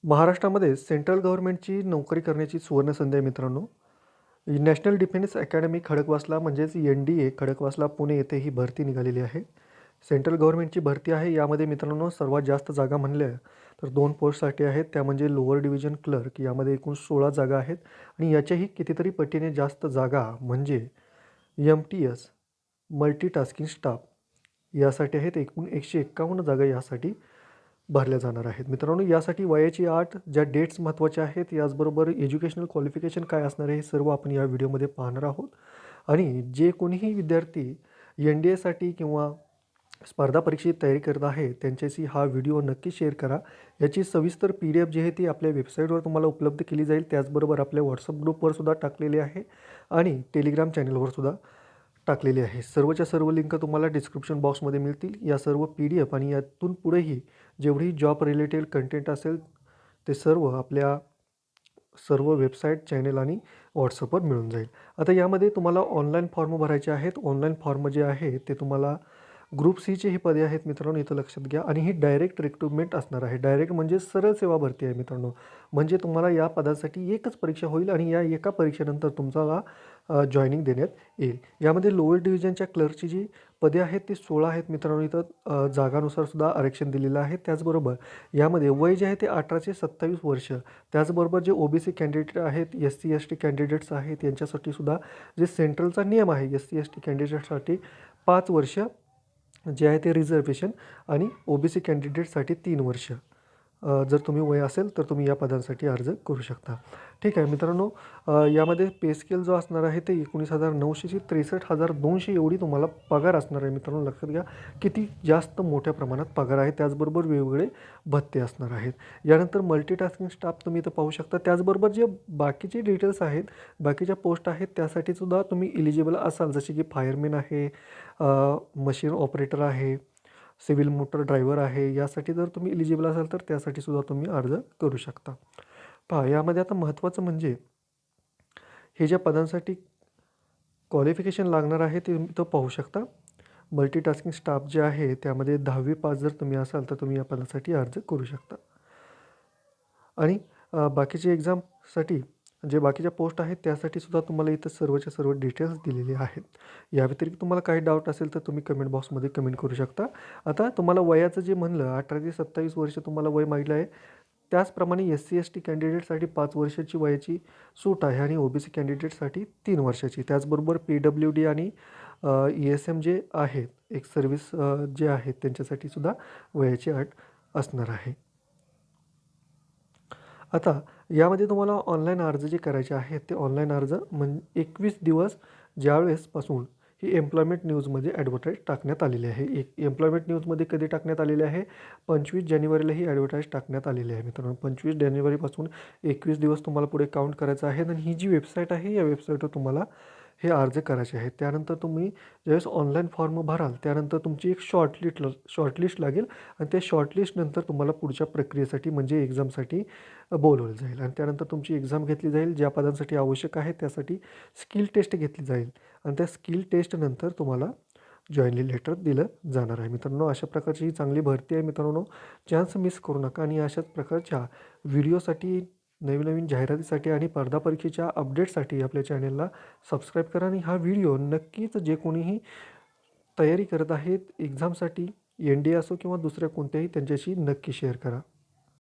महाराष्ट्रामध्ये सेंट्रल गव्हर्नमेंटची नोकरी करण्याची सुवर्णसंधी आहे मित्रांनो. नॅशनल डिफेन्स अकॅडमी खडकवासला म्हणजेच NDA खडकवासला पुणे येथे ही भरती निघालेली आहे. सेंट्रल गव्हर्नमेंटची भरती आहे. यामध्ये मित्रांनो सर्वात जास्त जागा म्हणल्या तर 2 पोस्टसाठी आहेत. त्या म्हणजे लोअर डिव्हिजन क्लर्क. यामध्ये एकूण 16 जागा आहेत आणि याच्याही कितीतरी पटीने जास्त जागा म्हणजे MTS मल्टीटास्किंग स्टाफ यासाठी आहेत. एकूण 151 जागा यासाठी भरल्या जाणार आहेत. मित्रांनो, यासाठी वयाची अट, ज्या डेट्स महत्त्वाच्या आहेत, याचबरोबर एज्युकेशनल क्वालिफिकेशन काय असणार आहे, हे सर्व आपण या व्हिडिओमध्ये पाहणार आहोत. आणि जे कोणीही विद्यार्थी NDAसाठी किंवा स्पर्धा परीक्षेची तयारी करत आहे त्यांच्याशी हा व्हिडिओ नक्की शेअर करा. याची सविस्तर PDF जी आहे ती आपल्या वेबसाईटवर तुम्हाला उपलब्ध केली जाईल. त्याचबरोबर आपल्या WhatsApp ग्रुपवर सुद्धा टाकलेली आहे आणि टेलिग्राम चॅनलवर सुद्धा टाकलेली आहे. सर्वच्या सर्व लिंक तुम्हाला डिस्क्रिप्शन बॉक्समध्ये मिळतील. या सर्व PDF आणि यातून पुढेही जेवढी जॉब रिलेटेड कंटेंट असेल ते सर्व आपल्या सर्व वेबसाईट, चॅनल आणि WhatsAppवर मिळून जाईल. आता यामध्ये तुम्हाला ऑनलाईन फॉर्म भरायचे आहेत. ऑनलाईन फॉर्म जे आहे ते तुम्हाला ग्रुप Cचे ही पदे आहेत मित्रांनो, इथं लक्षात घ्या. आणि ही डायरेक्ट रिक्रुटमेंट असणार आहे. डायरेक्ट म्हणजे सरळ सेवा भरती आहे मित्रांनो. म्हणजे तुम्हाला या पदासाठी एकच परीक्षा होईल आणि या एका परीक्षेनंतर तुमचा जॉईनिंग देण्यात येईल. यामध्ये लोअर डिव्हिजनच्या क्लर्कची जी पदे आहेत ती 16 आहेत मित्रांनो. इथं जागानुसार सुद्धा आरक्षण दिलेलं आहे. त्याचबरोबर यामध्ये वय जे आहे ते 18 ते 27 वर्ष. त्याचबरोबर जे OBC कॅन्डिडेट आहेत, SC ST कॅन्डिडेट्स आहेत, यांच्यासाठी सुद्धा जे सेंट्रलचा नियम आहे SC ST कॅन्डिडेटसाठी 5 वर्ष जे आहे ते रिझर्वेशन आणि OBC कॅन्डिडेटसाठी 3 वर्ष. जर तुम्ही वय असेल तर तुम्ही या पदांसाठी अर्ज करू शकता. ठीक आहे मित्रांनो, यामध्ये पे स्केल जो असणार आहे ते 19,900 ची 63,200 एवढी तुम्हाला पगार असणार आहे मित्रांनो. लक्षात घ्या किती जास्त मोठ्या प्रमाणात पगार आहे. त्याचबरोबर वेगवेगळे भत्ते असणार आहेत. यानंतर मल्टीटास्किंग स्टाफ तुम्ही इथं पाहू शकता. त्याचबरोबर जे बाकीचे डिटेल्स आहेत, बाकीच्या पोस्ट आहेत त्यासाठी सुद्धा तुम्ही इलिजिबल असाल, जसे की फायरमॅन आहे, मशीन ऑपरेटर आहे, सिव्हिल मोटर ड्रायव्हर आहे. यासाठी जर तुम्ही इलिजिबल असाल तर त्यासाठी सुद्धा तुम्ही अर्ज करू शकता. पहा, यामध्ये आता महत्त्वाचं म्हणजे हे ज्या पदांसाठी क्वालिफिकेशन लागणार आहे ते इथं पाहू शकता. मल्टीटास्किंग स्टाफ जे आहे त्यामध्ये 10वी पास जर तुम्ही असाल तर तुम्ही या पदासाठी अर्ज करू शकता. आणि बाकीचे एक्झामसाठी जे बाकीच्या पोस्ट आहेत त्यासाठी सुद्धा तुम्हाला इथं सर्वच्या सर्व डिटेल्स दिलेले आहेत. या व्यतिरिक्त तुम्हाला काही डाऊट असेल तर तुम्ही कमेंट बॉक्समध्ये कमेंट करू शकता. आता तुम्हाला वयाचं जे म्हणलं 18 ते 27 वर्ष तुम्हाला वय मागितलं आहे, त्याचप्रमाणे SC ST कॅन्डिडेटसाठी 5 वर्षाची वयाची सूट आहे आणि OBC कॅन्डिडेटसाठी 3 वर्षाची. त्याचबरोबर PWD आणि ESM जे आहेत, एक सर्व्हिस जे आहेत त्यांच्यासाठी सुद्धा वयाची अट असणार आहे. आता यामध्ये तुम्हाला ऑनलाईन अर्ज जे करायचे आहेत ते ऑनलाईन अर्ज 21 दिवस ज्यावेळेसपासून ही एम्प्लॉयमेंट न्यूजमध्ये ॲडव्हर्टाईज टाकण्यात आलेली आहे. एम्प्लॉयमेंट न्यूजमध्ये कधी टाकण्यात आलेली आहे? 25 जानेवारीला ही ॲडव्हर्टाईज टाकण्यात आलेली आहे मित्रांनो. 25 जानेवारीपासून 21 दिवस तुम्हाला पुढे काउंट करायचं आहे आणि ही जी वेबसाईट आहे या वेबसाईटवर तुम्हाला हे अर्ज करायचे आहेत. त्यानंतर तुम्ही ज्यावेळेस ऑनलाईन फॉर्म भराल त्यानंतर तुमची एक शॉर्टलिस्ट लागेल आणि त्या शॉर्टलिस्टनंतर तुम्हाला पुढच्या प्रक्रियेसाठी म्हणजे एक्झामसाठी बोलवलं जाईल आणि त्यानंतर तुमची एक्झाम घेतली जाईल. ज्या पदांसाठी आवश्यक आहे त्यासाठी स्किल टेस्ट घेतली जाईल आणि त्या स्किल टेस्टनंतर तुम्हाला जॉईनिंग लेटर दिलं जाणार आहे मित्रांनो. अशा प्रकारची ही चांगली भरती आहे मित्रांनो. चान्स मिस करू नका आणि अशाच प्रकारच्या व्हिडिओसाठी, नवीन नवीन जाहिरातीसाठी आणि स्पर्धा परीक्षेच्या अपडेटसाठी आपल्या चॅनलला सबस्क्राईब करा आणि हा व्हिडिओ नक्कीच जे कोणीही तयारी करत आहेत एक्झामसाठी, NDA असो किंवा दुसऱ्या कोणत्याही, त्यांच्याशी नक्की शेअर करा.